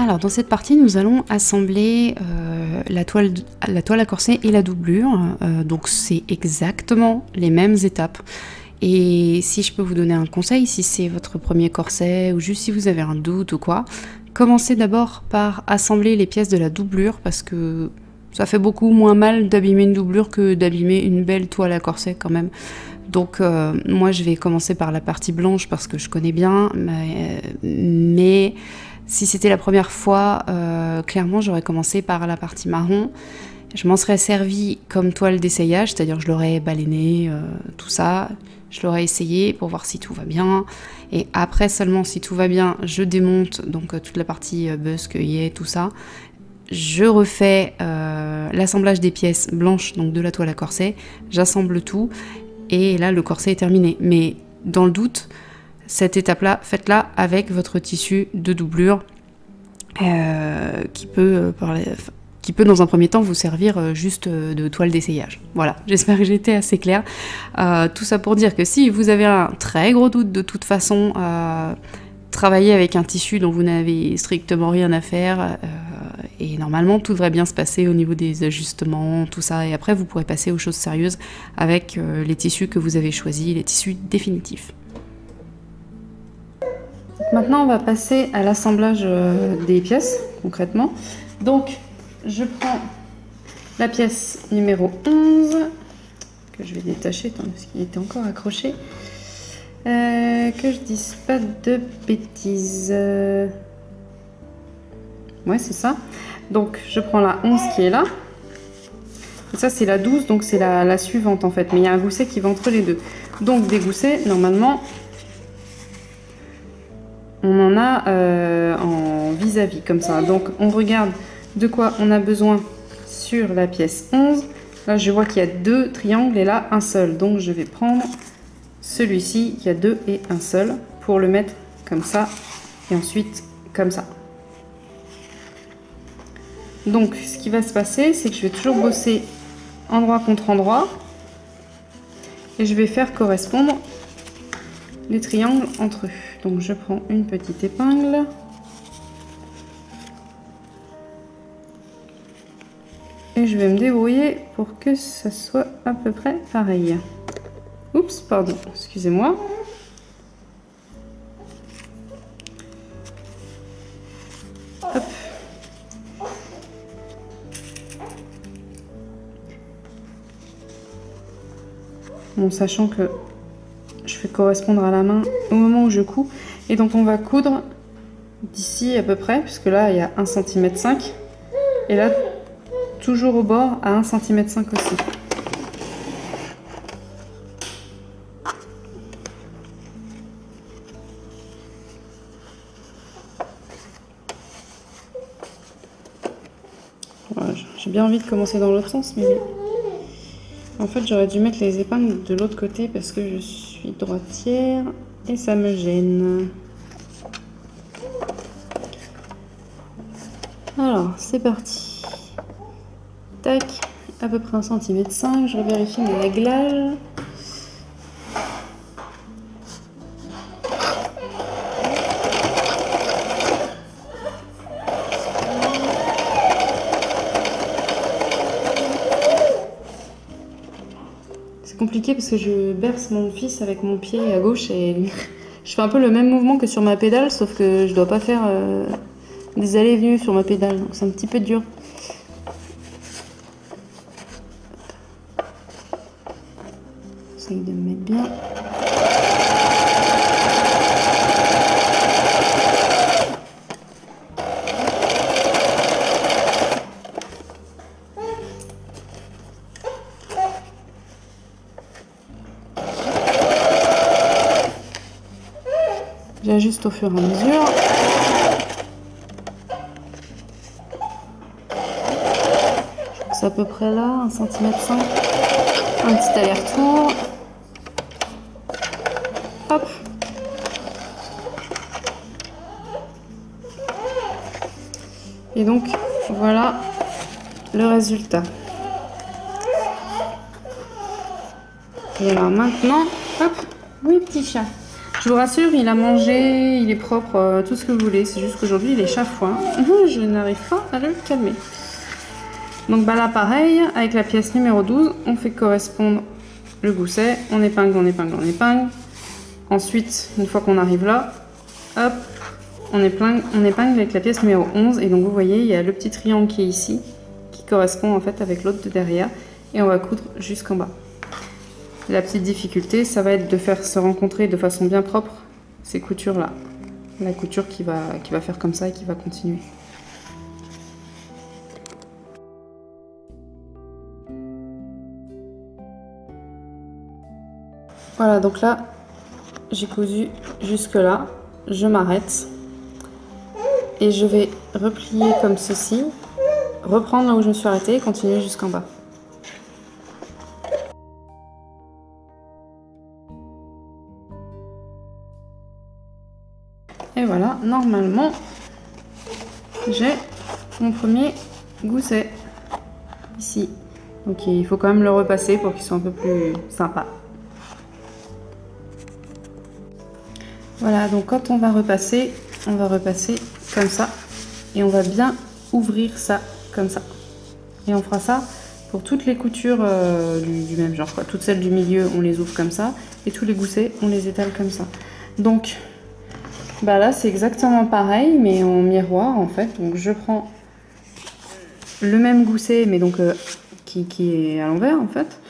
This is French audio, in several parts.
Alors dans cette partie nous allons assembler la toile à corset et la doublure, donc c'est exactement les mêmes étapes. Et si je peux vous donner un conseil, si c'est votre premier corset ou juste si vous avez un doute ou quoi, commencez d'abord par assembler les pièces de la doublure parce que ça fait beaucoup moins mal d'abîmer une doublure que d'abîmer une belle toile à corset quand même. Donc moi je vais commencer par la partie blanche parce que je connais bien, mais si c'était la première fois, clairement j'aurais commencé par la partie marron. Je m'en serais servi comme toile d'essayage, c'est-à-dire que je l'aurais baleiné, tout ça. Je l'aurais essayé pour voir si tout va bien. Et après seulement si tout va bien, je démonte donc toute la partie busque, œillet, tout ça. Je refais l'assemblage des pièces blanches, donc de la toile à corset. J'assemble tout et là le corset est terminé. Mais dans le doute, cette étape-là, faites-la avec votre tissu de doublure qui peut dans un premier temps vous servir juste de toile d'essayage. Voilà, j'espère que j'ai été assez claire. Tout ça pour dire que si vous avez un très gros doute de toute façon, travaillez avec un tissu dont vous n'avez strictement rien à faire et normalement tout devrait bien se passer au niveau des ajustements, tout ça, et après vous pourrez passer aux choses sérieuses avec les tissus que vous avez choisis, les tissus définitifs. Maintenant on va passer à l'assemblage des pièces concrètement. Donc je prends la pièce numéro 11 que je vais détacher parce qu'il était encore accroché, que je dise pas de bêtises. Ouais, c'est ça. Donc je prends la 11 qui est là et ça c'est la 12, donc c'est la suivante en fait, mais il y a un gousset qui va entre les deux. Donc des goussets normalement on en a en vis-à-vis comme ça. Donc on regarde de quoi on a besoin sur la pièce 11. Là je vois qu'il y a deux triangles et là un seul. Donc je vais prendre celui-ci qui a deux et un seul pour le mettre comme ça et ensuite comme ça. Donc ce qui va se passer, c'est que je vais toujours bosser endroit contre endroit et je vais faire correspondre les triangles entre eux. Donc je prends une petite épingle et je vais me débrouiller pour que ça soit à peu près pareil. Oups, pardon, excusez-moi. Hop. Bon, sachant que je fais correspondre à la main au moment où je couds. Et donc on va coudre d'ici à peu près, puisque là il y a 1,5 cm. Et là, toujours au bord à 1,5 cm aussi. Voilà, j'ai bien envie de commencer dans l'autre sens, mais en fait j'aurais dû mettre les épingles de l'autre côté parce que je suis droitière et ça me gêne. Alors c'est parti. Tac, à peu près 1,5 cm. Je vérifie mes réglages. C'est compliqué parce que je berce mon fils avec mon pied à gauche et je fais un peu le même mouvement que sur ma pédale, sauf que je dois pas faire des allées et venues sur ma pédale, donc c'est un petit peu dur. J'essaye de me mettre bien. J'ajuste au fur et à mesure. C'est à peu près là, 1,5 cm. Un petit aller-retour. Hop. Et donc, voilà le résultat. Et alors maintenant, hop, oui petit chat. Je vous rassure, il a mangé, il est propre, tout ce que vous voulez. C'est juste qu'aujourd'hui, il est chafouin. Je n'arrive pas à le calmer. Donc bah là, pareil, avec la pièce numéro 12, on fait correspondre le gousset. On épingle, on épingle, on épingle. Ensuite, une fois qu'on arrive là, hop, on épingle avec la pièce numéro 11. Et donc vous voyez, il y a le petit triangle qui est ici, qui correspond en fait avec l'autre de derrière. Et on va coudre jusqu'en bas. La petite difficulté, ça va être de faire se rencontrer de façon bien propre ces coutures-là. La couture qui va faire comme ça et qui va continuer. Voilà, donc là, j'ai cousu jusque là. Je m'arrête. Et je vais replier comme ceci, reprendre là où je me suis arrêtée et continuer jusqu'en bas. Et voilà, normalement, j'ai mon premier gousset ici. Donc il faut quand même le repasser pour qu'il soit un peu plus sympa. Voilà, donc quand on va repasser comme ça. Et on va bien ouvrir ça comme ça. Et on fera ça pour toutes les coutures du même genre, quoi. Toutes celles du milieu, on les ouvre comme ça. Et tous les goussets, on les étale comme ça. Donc... bah là c'est exactement pareil mais en miroir en fait. Donc je prends le même gousset mais donc qui est à l'envers en fait.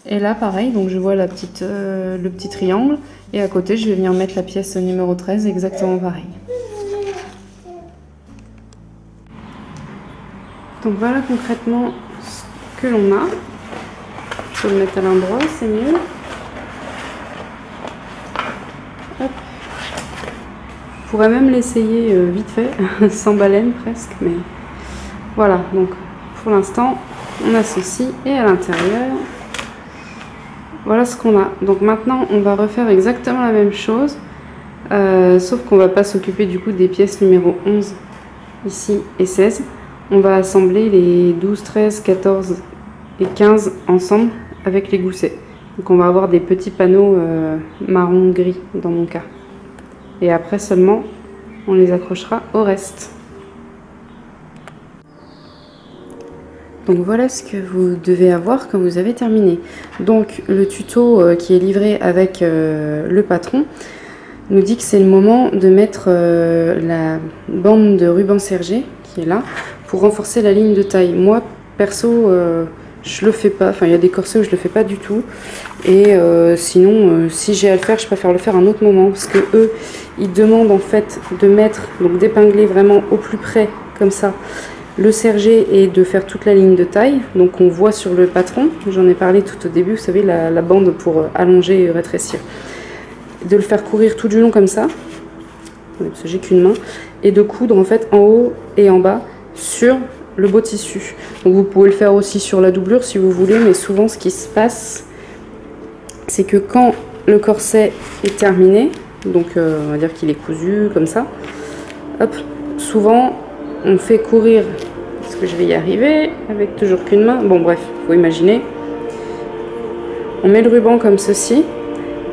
Et là pareil, donc je vois le petit triangle et à côté je vais venir mettre la pièce numéro 13 exactement pareil. Donc voilà concrètement ce que l'on a. Je peux le mettre à l'endroit, c'est mieux. Hop. Je pourrais même l'essayer vite fait, sans baleine presque, mais voilà, donc pour l'instant on a ceci et à l'intérieur, voilà ce qu'on a. Donc maintenant on va refaire exactement la même chose, sauf qu'on va pas s'occuper du coup des pièces numéro 11 ici et 16. On va assembler les 12, 13, 14 et 15 ensemble avec les goussets. Donc on va avoir des petits panneaux marron gris dans mon cas. Et après seulement, on les accrochera au reste. Donc voilà ce que vous devez avoir quand vous avez terminé. Donc le tuto qui est livré avec le patron nous dit que c'est le moment de mettre la bande de ruban sergé qui est là pour renforcer la ligne de taille. Moi perso je le fais pas, enfin il y a des corsets où je le fais pas du tout et sinon si j'ai à le faire je préfère le faire à un autre moment parce que eux ils demandent en fait de mettre, donc d'épingler vraiment au plus près comme ça le sergé et de faire toute la ligne de taille. Donc on voit sur le patron, j'en ai parlé tout au début, vous savez la bande pour allonger et rétrécir, de le faire courir tout du long comme ça parce que j'ai qu'une main et de coudre en fait en haut et en bas sur le beau tissu. Donc vous pouvez le faire aussi sur la doublure si vous voulez, mais souvent ce qui se passe c'est que quand le corset est terminé, donc on va dire qu'il est cousu comme ça, hop, souvent on fait courir, est-ce que je vais y arriver avec toujours qu'une main, bon bref, faut imaginer, on met le ruban comme ceci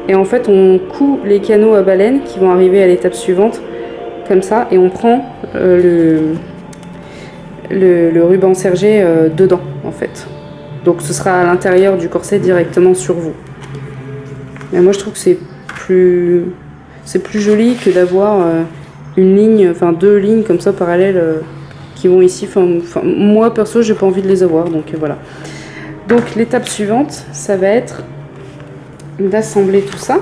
et en fait on coud les canaux à baleine qui vont arriver à l'étape suivante comme ça et on prend le ruban sergé dedans en fait, donc ce sera à l'intérieur du corset directement sur vous. Mais moi je trouve que c'est plus joli que d'avoir une ligne, enfin deux lignes comme ça parallèles qui vont ici. Enfin, moi perso j'ai pas envie de les avoir, donc voilà. Donc l'étape suivante ça va être d'assembler tout ça.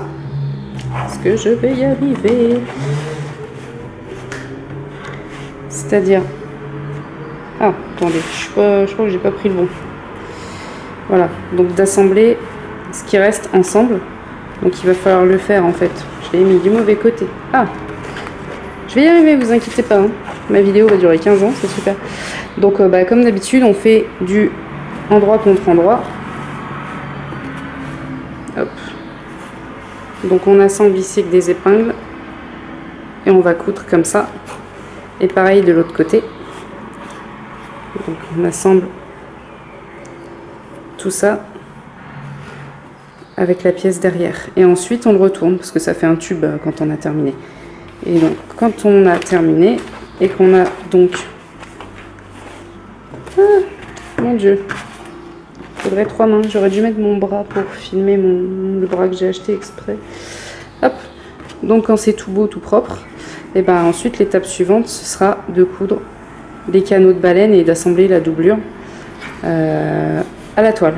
Est-ce que je vais y arriver? C'est-à-dire, ah attendez, je crois que j'ai pas pris le bon. Voilà, donc d'assembler ce qui reste ensemble. Donc il va falloir le faire en fait. Je l'ai mis du mauvais côté. Ah, je vais y arriver, vous inquiétez pas. Hein. Ma vidéo va durer 15 ans, c'est super. Donc comme d'habitude, on fait du endroit contre endroit. Hop. Donc on assemble ici avec des épingles. Et on va coudre comme ça. Et pareil de l'autre côté. Donc on assemble tout ça. avec la pièce derrière. Et ensuite on le retourne parce que ça fait un tube quand on a terminé. Et donc quand on a terminé et qu'on a donc... Ah, mon Dieu, faudrait 3 mains. J'aurais dû mettre mon bras pour filmer le bras que j'ai acheté exprès. Hop. Donc quand c'est tout beau, tout propre, et ben ensuite l'étape suivante ce sera de coudre les canaux de baleine et d'assembler la doublure à la toile.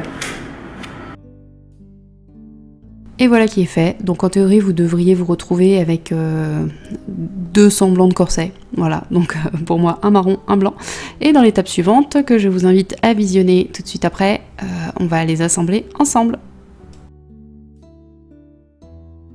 Et voilà qui est fait. Donc en théorie vous devriez vous retrouver avec 2 semblants de corset. Voilà, donc pour moi un marron, un blanc. Et dans l'étape suivante que je vous invite à visionner tout de suite après, on va les assembler ensemble.